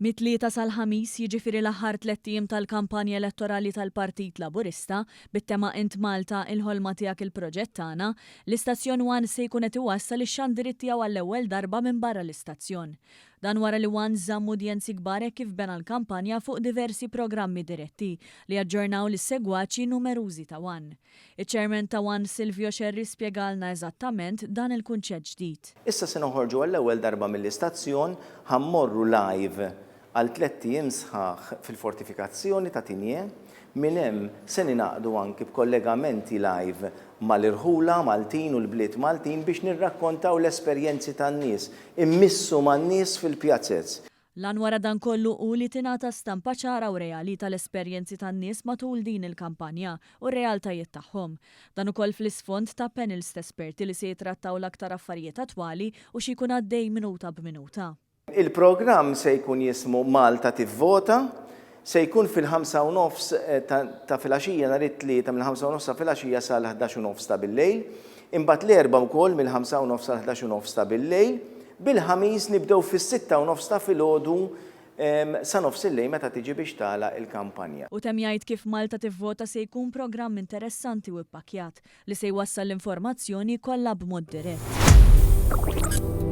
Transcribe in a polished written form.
Mit-tlieta sal-ħamis jiġifieri l-aħħar 3 ijiem tal-kampanja elettorali tal-Partit Laburista bit-tema Int Malta il-ħolma tiegħek il-proġett tagħna, l-Istazzjon 1 se jkun qed iwassal ix-xandirid tiegħu għall-ewwel darba minn barra l-istazzjon. Dan wara li 1 żamm udjenzi kbar hekk kif bena l-kampanja fuq diversi programmi diretti li aġġornaw lis-segwaċi numerużi ta' 1. Iċ-Chairman ta' 1 Silvio Xerri spjegalna eżattament dan il-kunċett ġdid. Issa se noħorġu għall-ewwel darba mill-istazzjon ħammorru live għal 3 ijiem sħaħ fil-fortifikazzjoni ta' Tinje, minn hemm se ninaqdu anki b'kollegamenti live mal-irħula Maltin u l-bliet Maltin biex nirrakkontaw l-esperjenzi tan-nies, immissu man-nies fil-pjazzezz. Lan wara dan kollu hu li tingħata stampa ċara u reali tal-esperjenzi tan-nies matul din il-kampanja u r-realtajiet tagħhom. Dan ukoll fl-isfond ta' panels ta' esperti li se jitrattaw l-aktar affarijiet attwali u xi jkun għaddej minuta b'minuta. Il-programm se jkun jismu Malta tivvota, se jkun fil-5:30 ta' filgħaxija nhar it-tlieta mill-5:30 ta' filgħaxija sal-11:30 ta' bil-lejl, imbagħad l-erba' wkoll mill-5:30 sal-11:30 ta' bil-lejl, bil-ħamis nibdew fis-6:30 ta' filgħodu sa nofs il-lejl meta tiġi biex tagħlaq il-kampanja. U temm jgħid kif Malta tivvota se jkun programm interessanti u ppakkjat li se jwassal l-informazzjoni kollha b'mod dirett.